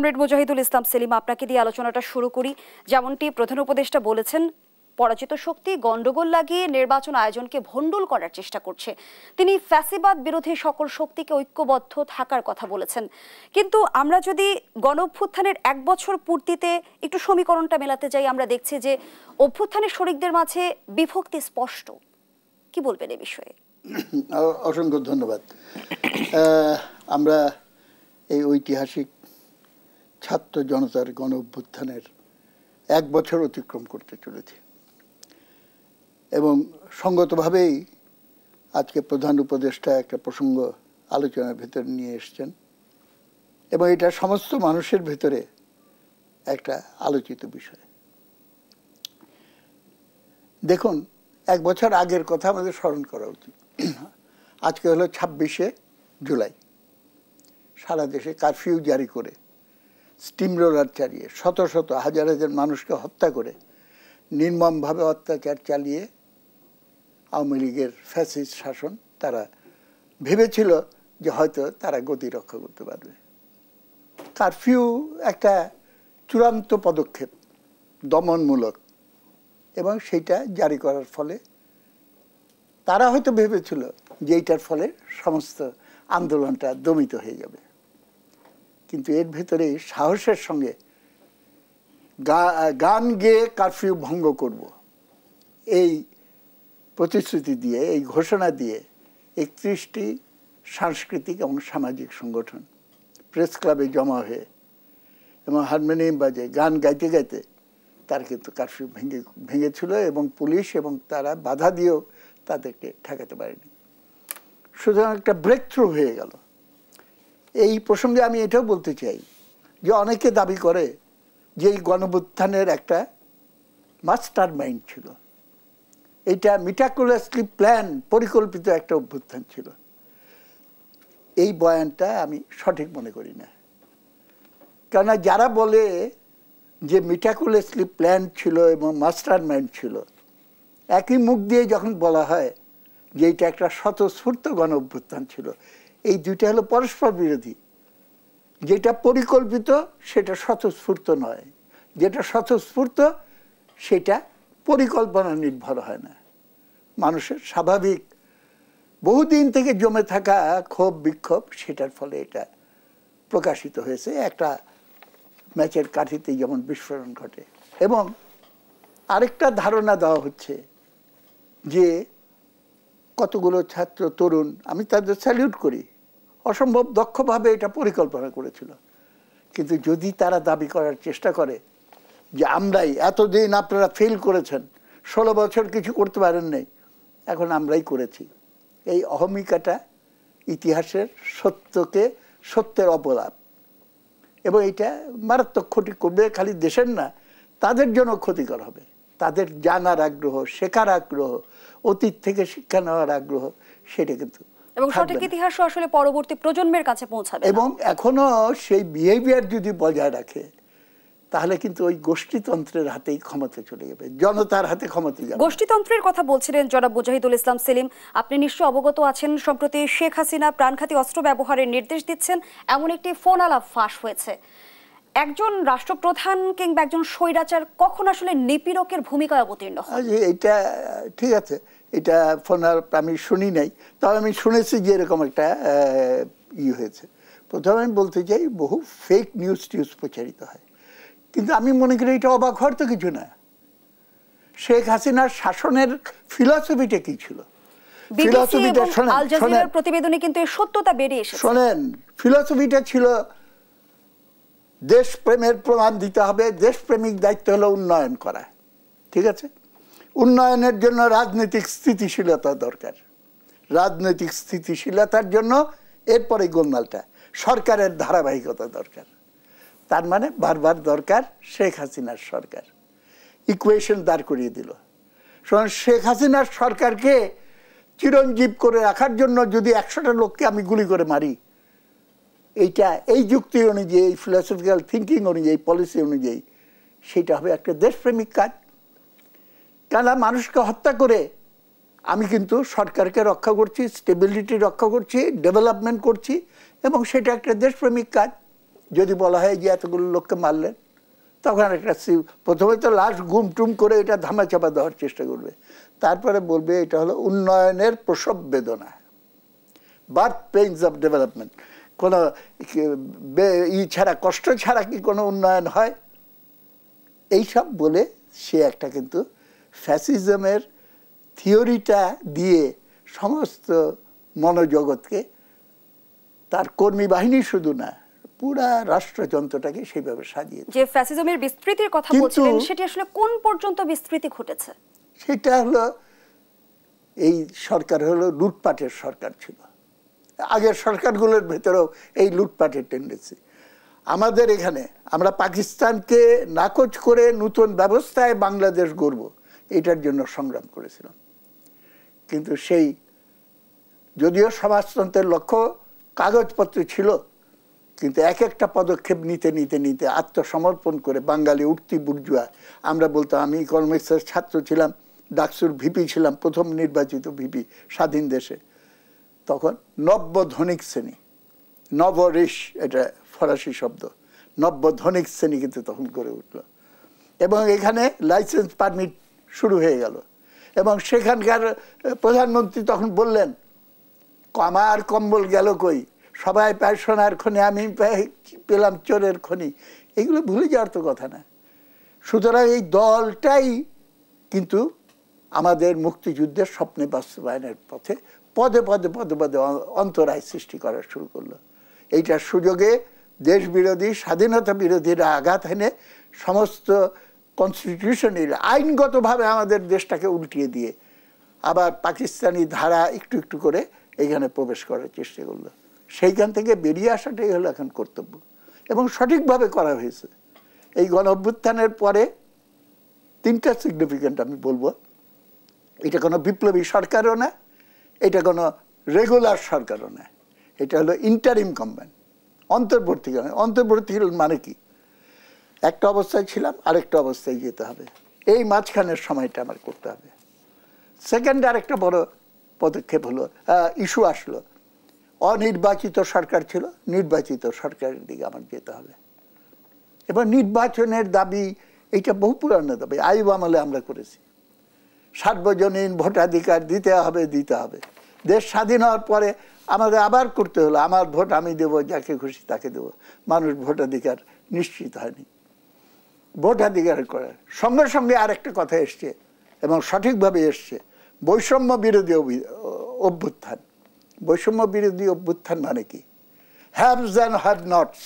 Comrade Mujahidul Islam Selim, আপনাকে দিয়ে আলোচনাটা শুরু করি। যেমনটি প্রধান উপদেষ্টা বলেছেন, পরাজিত শক্তি গন্ডগোল লাগিয়ে নির্বাচন আয়োজনকে ভণ্ডুল করার চেষ্টা করছে। তিনি ফ্যাসিবাদ বিরোধী সকল শক্তিকে ঐক্যবদ্ধ থাকার কথা বলেছেন। কিন্তু আমরা যদি গণঅভ্যুত্থানের 1 বছর পূর্তিতে একটু সমীকরণটা মেলাতে যাই, আমরা দেখছি যে অভ্যুত্থানের শরিকদের মাঝে বিভক্তি স্পষ্ট। কি বলবেন এই বিষয়ে? অসংখ্য ধন্যবাদ। আমরা এই ঐতিহাসিক ছাত্র জনতার গণ অভ্যুত্থানের 1 বছর অতিক্রম করতে চলেছি এবং সঙ্গতভাবেই আজকে প্রধান উপদেষ্টা একটা প্রসঙ্গ আলোচনার ভেতরে নিয়ে এসছেন এবং এটা সমস্ত মানুষের ভেতরে একটা আলোচিত বিষয়। দেখুন, 1 বছর আগের কথা আমাদের স্মরণ করা উচিত। আজকে হলো 26শে জুলাই। সারা দেশে কারফিউ জারি করে, স্টিম রোলার চালিয়ে, শত শত হাজার হাজার মানুষকে হত্যা করে, নির্মমভাবে অত্যাচার চালিয়ে আওয়ামী লীগের ফ্যাসিস্ট শাসন তারা ভেবেছিল যে হয়তো তারা গতি রক্ষা করতে পারবে। কারফিউ একটা চূড়ান্ত পদক্ষেপ, দমনমূলক, এবং সেইটা জারি করার ফলে তারা হয়তো ভেবেছিল যে এইটার ফলে সমস্ত আন্দোলনটা দমিত হয়ে যাবে। কিন্তু এর ভেতরে সাহসের সঙ্গে গান গেয়ে কারফিউ ভঙ্গ করব, এই প্রতিশ্রুতি দিয়ে, এই ঘোষণা দিয়ে 31টি সাংস্কৃতিক এবং সামাজিক সংগঠন প্রেস ক্লাবে জমা হয়ে এবং হারমোনিয়াম বাজে গান গাইতে গাইতে তারা কিন্তু কারফিউ ভেঙেছিল এবং পুলিশ এবং তারা বাধা দিয়েও তাদেরকে ঠেকাতে পারেনি। সুতরাং একটা ব্রেক থ্রু হয়ে গেল। এই প্রসঙ্গে আমি এটাও বলতে চাই যে অনেকে দাবি করে যে এই গণঅভ্যুত্থানের একটা মাস্টার মাইন্ড ছিল, এইটা মিটাকুলাসলি প্ল্যান, পরিকল্পিত একটা অভ্যুত্থান ছিল। এই বয়ানটা আমি সঠিক মনে করি না। কেননা যারা বলে যে মিটাকুলাসলি প্ল্যান ছিল এবং মাস্টার মাইন্ড ছিল, একই মুখ দিয়ে যখন বলা হয় যে এইটা একটা স্বতঃস্ফূর্ত গণ অভ্যুত্থান ছিল, এই দুইটা হলো পরস্পর বিরোধী। যেটা পরিকল্পিত সেটা স্বতঃস্ফূর্ত নয়, যেটা স্বতঃস্ফূর্ত সেটা পরিকল্পনা নির্ভর হয় না। মানুষের স্বাভাবিক বহুদিন থেকে জমে থাকা ক্ষোভ বিক্ষোভ, সেটার ফলে এটা প্রকাশিত হয়েছে। একটা ম্যাচের কাঠিতে যেমন বিস্ফোরণ ঘটে। এবং আরেকটা ধারণা দেওয়া হচ্ছে যে কতগুলো ছাত্র তরুণ, আমি তাদের স্যালিউট করি, অসম্ভব দক্ষভাবে এটা পরিকল্পনা করেছিল। কিন্তু যদি তারা দাবি করার চেষ্টা করে যে আমরাই এতদিন, আপনারা ফেল করেছেন, 16 বছর কিছু করতে পারেন নাই, এখন আমরাই করেছি, এই অহমিকাটা ইতিহাসের সত্যের অপলাপ। এবং এটা মারাত্মক ক্ষতি করবে, খালি দেশের না, তাদের জন্য ক্ষতিকর হবে। তাদের জানার আগ্রহ, শেখার আগ্রহ, অতীত থেকে শিক্ষা নেওয়ার আগ্রহ, সেটা কিন্তু এবং সঠিক ইতিহাস আসলে পরবর্তী প্রজন্মের কাছে পৌঁছাবে। এবং এখনো সেই বিহেভিয়ার যদি বজায় রাখে, তাহলে কিন্তু ওই গোষ্ঠীতন্ত্রের হাতেই ক্ষমতা চলে যাবে, জনতার হাতে ক্ষমতা যাবে। গোষ্ঠীতন্ত্রের কথা বলছিলেন জনাব মুজাহিদুল ইসলাম সেলিম, আপনি নিশ্চয়ই অবগত আছেন, সম্প্রতি শেখ হাসিনা প্রাণঘাতী অস্ত্র ব্যবহারের নির্দেশ দিচ্ছেন, এমন একটি ফোন আলাপ ফাঁস হয়েছে। একজন রাষ্ট্রপ্রধান কিংবা একজন স্বৈরাচার কখন আসলে নিপীড়কের ভূমিকায় অবতীর্ণ হয়? এটা ঠিক আছে, এটা ফোন আলাপ আমি শুনি নাই, তবে আমি শুনেছি যে এরকম একটা হয়েছে। প্রথমে আমি বলতে চাই, বহু ফেক নিউজ প্রচারিত হয়, কিন্তু আমি মনে করি এটা অবাক হওয়ার তো কিছু না। শেখ হাসিনার শাসনের ফিলসফিটা কি ছিল? প্রতিবেদনে কিন্তু এর সত্যতা বেরিয়ে এসেছে। শোনেন, ফিলসফিটা ছিল দেশপ্রেমের প্রমাণ দিতে হবে, দেশপ্রেমিক দায়িত্ব হলো উন্নয়ন করা। ঠিক আছে, উন্নয়নের জন্য রাজনৈতিক স্থিতিশীলতা দরকার। রাজনৈতিক স্থিতিশীলতার জন্য এরপরে গোলমালটা, সরকারের ধারাবাহিকতা দরকার। তার মানে বারবার দরকার শেখ হাসিনার সরকার। ইকুয়েশন দাঁড় করিয়ে দিল। শেখ হাসিনার সরকারকে চিরঞ্জীব করে রাখার জন্য যদি 100টা লোককে আমি গুলি করে মারি, এইটা এই যুক্তি অনুযায়ী, এই ফিলসফিক্যাল থিঙ্কিং অনুযায়ী, পলিসি অনুযায়ী, সেটা হবে একটা দেশপ্রেমিক কাজ। কেন মানুষকে হত্যা করে আমি কিন্তু সরকারকে রক্ষা করছি, স্টেবিলিটি রক্ষা করছি, ডেভেলপমেন্ট করছি, এবং সেটা একটা দেশপ্রেমিক কাজ। যদি বলা হয় যে এতগুলো লোককে মারলেন, তখন একটা প্রথমে তো লাশ গুম টুম করে এটা ধামাচাপা দেওয়ার চেষ্টা করবে, তারপরে বলবে এটা হলো উন্নয়নের প্রসব বেদনা, বার্থ পেইনস অফ ডেভেলপমেন্ট। কোনো ছাড়া, কষ্ট ছাড়া কি কোনো উন্নয়ন হয়? এইসব বলে সে একটা কিন্তু ফ্যাসিজমের থিওরিটা দিয়ে সমস্ত মনোজগৎকে, তার কর্মী বাহিনী শুধু না, পুরা রাষ্ট্রযন্ত্রটাকে সেইভাবে সাজিয়ে। যে ফ্যাসিজমের বিস্তৃতির কথা বলছিলেন, সেটি আসলে কোন পর্যন্ত বিস্তৃতি ঘটেছে? সেটা হলো, এই সরকার হলো লুটপাটের সরকার ছিল, আগের সরকারগুলোর ভেতরেও এই লুটপাটের টেন্ডেন্সি। আমাদের এখানে আমরা পাকিস্তানকে নাকচ করে নতুন ব্যবস্থায় বাংলাদেশ গড়ব, এটার জন্য সংগ্রাম করেছিলাম। কিন্তু সেই, যদিও সমাজতন্ত্রের লক্ষ্য কাগজপত্র ছিল, কিন্তু এক একটা পদক্ষেপ নিতে নিতে নিতে আত্মসমর্পণ করে বাঙালি উঠতি বুর্জুয়া, আমরা বলতাম, আমি ইকোনমিক্সের ছাত্র ছিলাম, ডাকসুর ভিপি ছিলাম, প্রথম নির্বাচিত ভিপি স্বাধীন দেশে, তখন নব্য ধনিক শ্রেণী, নবরিশ, এটা ফরাসি শব্দ, নব্য ধনিক শ্রেণী কিন্তু তখন গড়ে উঠল, এবং এখানে লাইসেন্স পারমিট শুরু হয়ে গেল। এবং সেখানকার প্রধানমন্ত্রী তখন বললেন, আমার কম্বল গেল কই, সবাই পায় সোনার খনি, আমি পেলাম চোরের খনি। এগুলো ভুলে যাওয়ার তো কথা না। সুতরাং এই দলটাই কিন্তু আমাদের মুক্তিযুদ্ধের স্বপ্নে বাস্তবায়নের পথে পদে পদে পদে পদে অন্তরায় সৃষ্টি করা শুরু করলো। এইটার সুযোগে দেশ বিরোধী, স্বাধীনতা বিরোধীরা আঘাত এনে সমস্ত কনস্টিটিউশনের আইনগতভাবে আমাদের দেশটাকে উল্টিয়ে দিয়ে আবার পাকিস্তানি ধারা একটু একটু করে এখানে প্রবেশ করার চেষ্টা করলো। সেইখান থেকে বেরিয়ে আসাটাই হলো এখন কর্তব্য, এবং সঠিকভাবে করা হয়েছে। এই গণ অভ্যুত্থানের পরে তিনটা সিগনিফিক্যান্ট আমি বলবো। এটা কোনো বিপ্লবী সরকারও না, এটা কোনো রেগুলার সরকারও না, এটা হলো ইন্টারিম গভর্নমেন্ট, অন্তর্বর্তীকালীন। অন্তর্বর্তীকালীন মানে কি? একটা অবস্থায় ছিলাম, আরেকটা অবস্থায় যেতে হবে, এই মাঝখানের সময়টা আমার করতে হবে। সেকেন্ড আরেকটা বড় পদক্ষেপ হলো, ইস্যু আসলো, অনির্বাচিত সরকার ছিল, নির্বাচিত সরকারের দিকে আমার যেতে হবে। এবং নির্বাচনের দাবি এইটা বহু পুরানো দাবি, আইয়ুব আমলে আমরা করেছি। সার্বজনীন ভোটাধিকার দিতে হবে, দিতে হবে। দেশ স্বাধীন হওয়ার পরে আমাদের আবার করতে হলো, আমার ভোট আমি দেবো, যাকে খুশি তাকে দেবো। মানুষ ভোটাধিকার নিশ্চিত হয়নি। ভোটাধিকার করার সঙ্গে সঙ্গে আরেকটা কথা এসছে, এবং সঠিকভাবে এসছে, বৈষম্য বিরোধী অভ্যুত্থান। বৈষম্য বিরোধী অভ্যুত্থান মানে কি? হ্যাভস অ্যান্ড হ্যাভ নটস,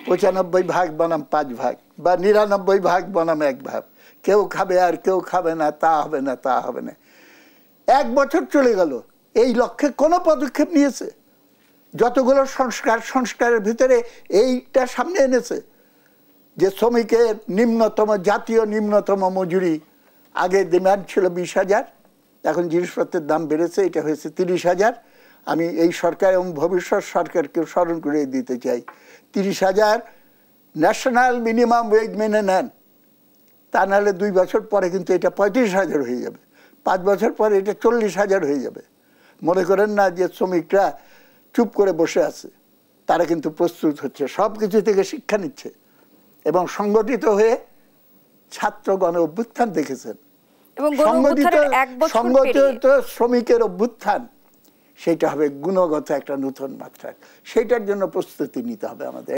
95 ভাগ বনাম 5 ভাগ, বা 99 ভাগ বনাম 1 ভাগ। কেউ খাবে আর কেউ খাবে না, তা হবে না, তা হবে না। 1 বছর চলে গেল, এই লক্ষ্যে কোনো পদক্ষেপ নিয়েছে? যতগুলো সংস্কারের ভিতরে এইটা সামনে এনেছে যে শ্রমিকের নিম্নতম, জাতীয় নিম্নতম মজুরি, আগে ডিমান্ড ছিল 20,000, এখন জিনিসপত্রের দাম বেড়েছে, এটা হয়েছে 30,000। আমি এই সরকার এবং ভবিষ্যৎ সরকারকে স্মরণ করে দিতে চাই, 30,000 ন্যাশনাল মিনিমাম ওয়েজ মেনে নেন, তা নাহলে 2 বছর পরে কিন্তু এটা 35,000 হয়ে যাবে, 5 বছর পরে এটা 40,000 হয়ে যাবে। মনে করেন না যে শ্রমিকরা চুপ করে বসে আছে, তারা কিন্তু প্রস্তুত হচ্ছে, সব কিছু থেকে শিক্ষা নিচ্ছে, এবং সংগঠিত হয়ে ছাত্র গণ অভ্যুত্থান দেখেছেন। সংগঠিত শ্রমিকের অভ্যুত্থান, সেটা হবে গুণগত একটা নতুন মাত্রা। সেটার জন্য প্রস্তুতি নিতে হবে আমাদের।